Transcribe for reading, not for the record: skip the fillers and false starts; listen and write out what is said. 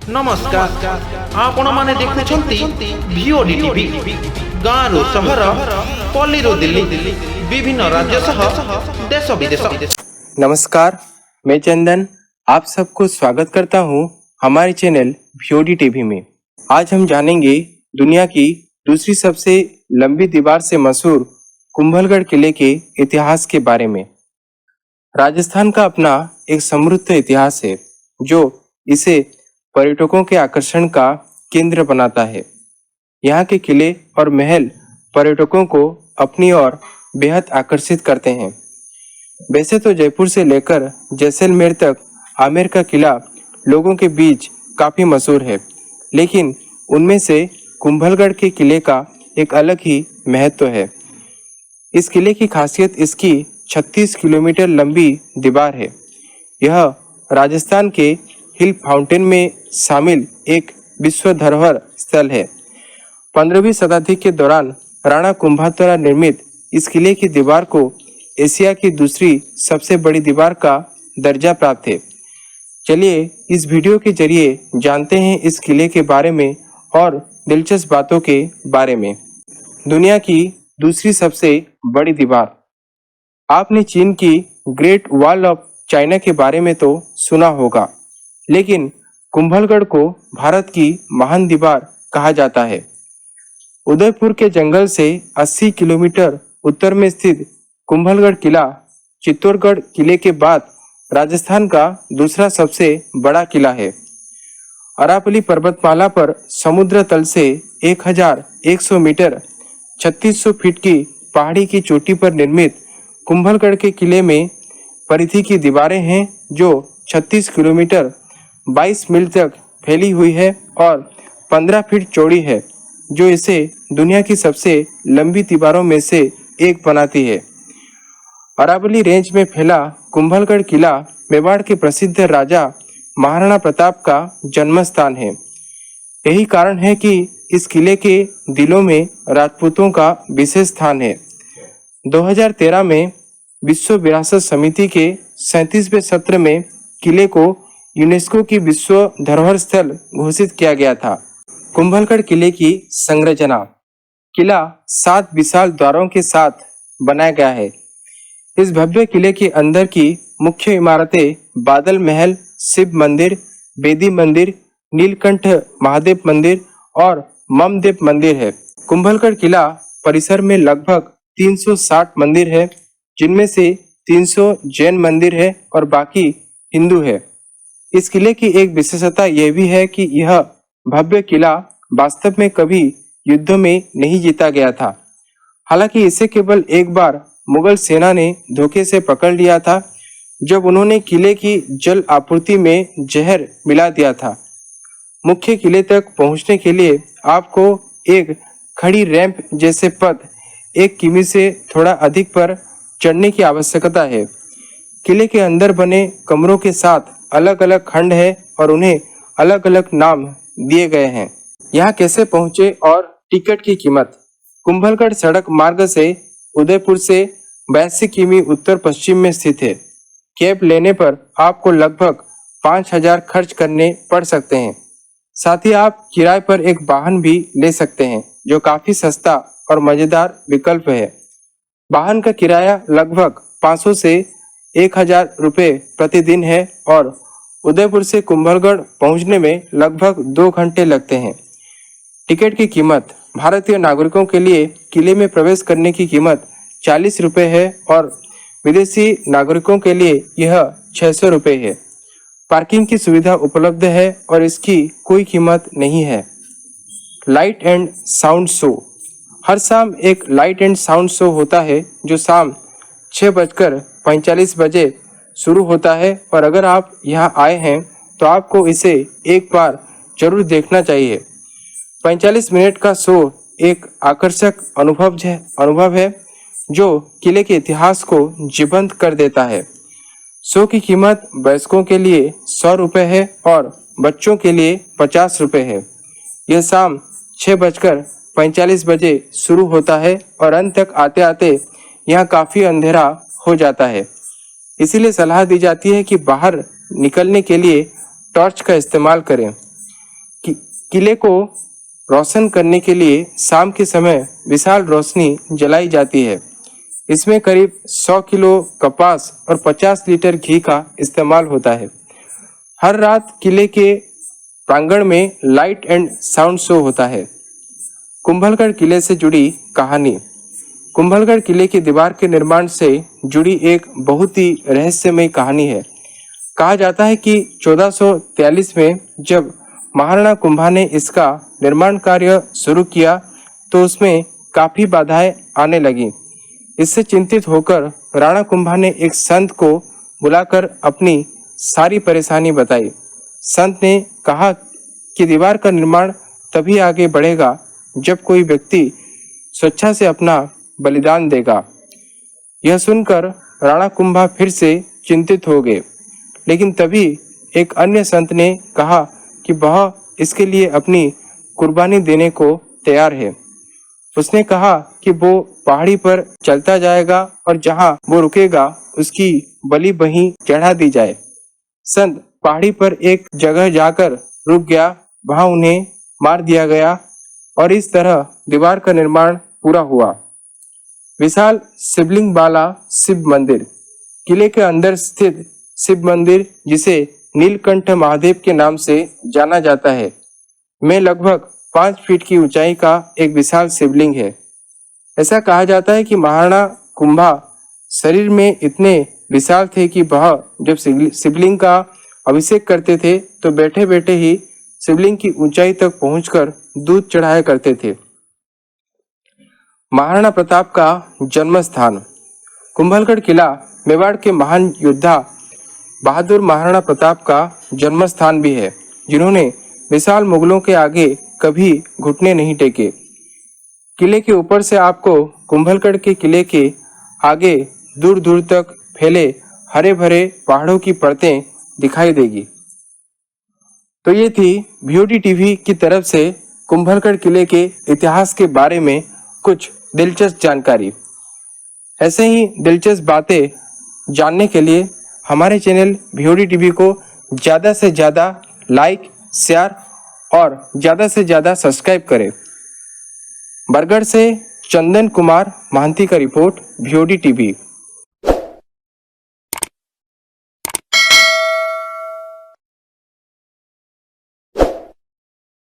नमस्कार आपण माने देखुछंती भिओडी टीवी गाँव सहर पल्ली दिल्ली विभिन्न राज्य सह देश विदेश। नमस्कार, मैं चंदन आप सबको स्वागत करता हूं हमारे चैनल भिओडी टीवी में। आज हम जानेंगे दुनिया की दूसरी सबसे लंबी दीवार से मशहूर कुंभलगढ़ किले के इतिहास के बारे में। राजस्थान का अपना एक समृद्ध इतिहास है जो इसे पर्यटकों के आकर्षण का केंद्र बनाता है। यहाँ के किले और महल पर्यटकों को अपनी ओर बेहद आकर्षित करते हैं। वैसे तो जयपुर से लेकर जैसलमेर तक आमेर का किला लोगों के बीच काफी मशहूर है, लेकिन उनमें से कुंभलगढ़ के किले का एक अलग ही महत्व है। इस किले की खासियत इसकी 36 किलोमीटर लंबी दीवार है। यह राजस्थान के हिल फाउंटेन में शामिल एक विश्व धरोहर स्थल है। 15वीं शताब्दी के दौरान राणा कुंभा द्वारा निर्मित इस किले की दीवार को एशिया की दूसरी सबसे बड़ी दीवार का दर्जा प्राप्त है। चलिए इस वीडियो के जरिए जानते हैं इस किले के बारे में और दिलचस्प बातों के बारे में। दुनिया की दूसरी सबसे बड़ी दीवार। आपने चीन की ग्रेट वॉल ऑफ चाइना के बारे में तो सुना होगा, लेकिन कुंभलगढ़ को भारत की महान दीवार कहा जाता है। उदयपुर के जंगल से 80 किलोमीटर उत्तर में स्थित कुंभलगढ़ किला चित्तौड़गढ़ किले के बाद राजस्थान का दूसरा सबसे बड़ा किला है। अरावली पर्वतमाला पर समुद्र तल से 1100 मीटर 3600 फीट की पहाड़ी की चोटी पर निर्मित कुंभलगढ़ के किले में परिधि की दीवारें हैं जो 36 किलोमीटर 22 मील तक फैली हुई है और 15 फीट चौड़ी है, जो इसे दुनिया की सबसे लंबी दीवारों में से एक बनाती है। अरावली रेंज में फैला कुंभलगढ़ किला मेवाड़ के प्रसिद्ध राजा महाराणा प्रताप का जन्म स्थान है। यही कारण है कि इस किले के दिलों में राजपूतों का विशेष स्थान है। 2013 में विश्व विरासत समिति के 37वें सत्र में किले को यूनेस्को की विश्व धरोहर स्थल घोषित किया गया था। कुंभलगढ़ किले की संरचना। किला 7 विशाल द्वारों के साथ बनाया गया है। इस भव्य किले के अंदर की मुख्य इमारतें बादल महल, शिव मंदिर, बेदी मंदिर, नीलकंठ महादेव मंदिर और ममदेव मंदिर है। कुंभलगढ़ किला परिसर में लगभग 360 मंदिर है, जिनमें से 300 जैन मंदिर है और बाकी हिंदू है। इस किले की एक विशेषता यह भी है कि यह भव्य किला वास्तव में कभी युद्ध में नहीं जीता गया था। हालांकि इसे केवल एक बार मुगल सेना ने धोखे से पकड़ लिया था, जब उन्होंने किले की जल आपूर्ति में जहर मिला दिया था। मुख्य किले तक पहुंचने के लिए आपको एक खड़ी रैंप जैसे पथ 1 किमी से थोड़ा अधिक पर चढ़ने की आवश्यकता है। किले के अंदर बने कमरों के साथ अलग अलग खंड है और उन्हें अलग अलग नाम दिए गए हैं। यहाँ कैसे पहुँचे और टिकट की कीमत। कुंभलगढ़ सड़क मार्ग से उदयपुर से 82 किमी उत्तर पश्चिम में स्थित है। कैब लेने पर आपको लगभग 5000 खर्च करने पड़ सकते हैं। साथ ही आप किराए पर एक वाहन भी ले सकते हैं, जो काफी सस्ता और मजेदार विकल्प है। वाहन का किराया लगभग 500 से 1000 रुपये प्रतिदिन है और उदयपुर से कुंभलगढ़ पहुंचने में लगभग 2 घंटे लगते हैं। टिकट की कीमत। भारतीय नागरिकों के लिए किले में प्रवेश करने की कीमत 40 रुपये है और विदेशी नागरिकों के लिए यह 600 रुपये है। पार्किंग की सुविधा उपलब्ध है और इसकी कोई कीमत नहीं है। Light and sound show. हर शाम एक लाइट एंड साउंड शो होता है जो शाम 6:45 बजे शुरू होता है और अगर आप यहाँ आए हैं तो आपको इसे एक बार जरूर देखना चाहिए। 45 मिनट का शो एक आकर्षक अनुभव है जो किले के इतिहास को जीवंत कर देता है। शो की कीमत वयस्कों के लिए 100 रुपये है और बच्चों के लिए 50 रुपये है। यह शाम 6:45 बजे शुरू होता है और अंत तक आते आते यहाँ काफ़ी अंधेरा हो जाता है। इसीलिए सलाह दी जाती है कि बाहर निकलने के लिए टॉर्च का इस्तेमाल करें। किले को रोशन करने के लिए शाम के समय विशाल रोशनी जलाई जाती है। इसमें करीब 100 किलो कपास और 50 लीटर घी का इस्तेमाल होता है। हर रात किले के प्रांगण में लाइट एंड साउंड शो होता है। कुंभलगढ़ किले से जुड़ी कहानी। कुंभलगढ़ किले की दीवार के निर्माण से जुड़ी एक बहुत ही रहस्यमय कहानी है। कहा जाता है कि 1443 में जब महाराणा कुंभा ने इसका निर्माण कार्य शुरू किया तो उसमें काफी बाधाएं आने लगी। इससे चिंतित होकर राणा कुंभा ने एक संत को बुलाकर अपनी सारी परेशानी बताई। संत ने कहा कि दीवार का निर्माण तभी आगे बढ़ेगा जब कोई व्यक्ति स्वेच्छा से अपना बलिदान देगा। यह सुनकर राणा कुंभा फिर से चिंतित हो गए, लेकिन तभी एक अन्य संत ने कहा कि वह इसके लिए अपनी कुर्बानी देने को तैयार है। उसने कहा कि वो पहाड़ी पर चलता जाएगा और जहां वो रुकेगा उसकी बलि वहीं चढ़ा दी जाए। संत पहाड़ी पर एक जगह जाकर रुक गया, वहां उन्हें मार दिया गया और इस तरह दीवार का निर्माण पूरा हुआ। विशाल शिवलिंग वाला शिव मंदिर। किले के अंदर स्थित शिव मंदिर, जिसे नीलकंठ महादेव के नाम से जाना जाता है, में लगभग 5 फीट की ऊंचाई का एक विशाल शिवलिंग है। ऐसा कहा जाता है कि महाराणा कुंभा शरीर में इतने विशाल थे कि वह जब शिवलिंग का अभिषेक करते थे तो बैठे बैठे ही शिवलिंग की ऊंचाई तक पहुंचकर दूध चढ़ाया करते थे। महाराणा प्रताप का जन्म स्थान। कुंभलगढ़ किला मेवाड़ के महान योद्धा बहादुर महाराणा प्रताप का जन्म स्थान भी है, जिन्होंने विशाल मुगलों के आगे कभी घुटने नहीं टेके। किले के ऊपर से आपको कुंभलगढ़ के किले के आगे दूर दूर तक फैले हरे भरे पहाड़ों की परतें दिखाई देगी। तो ये थी VOD टीवी की तरफ से कुंभलगढ़ किले के इतिहास के बारे में कुछ दिलचस्प जानकारी। ऐसे ही दिलचस्प बातें जानने के लिए हमारे चैनल VOD टीवी को ज़्यादा से ज़्यादा लाइक, शेयर और ज़्यादा से ज़्यादा सब्सक्राइब करें। बरगढ़ से चंदन कुमार महांती का रिपोर्ट, VOD टीवी।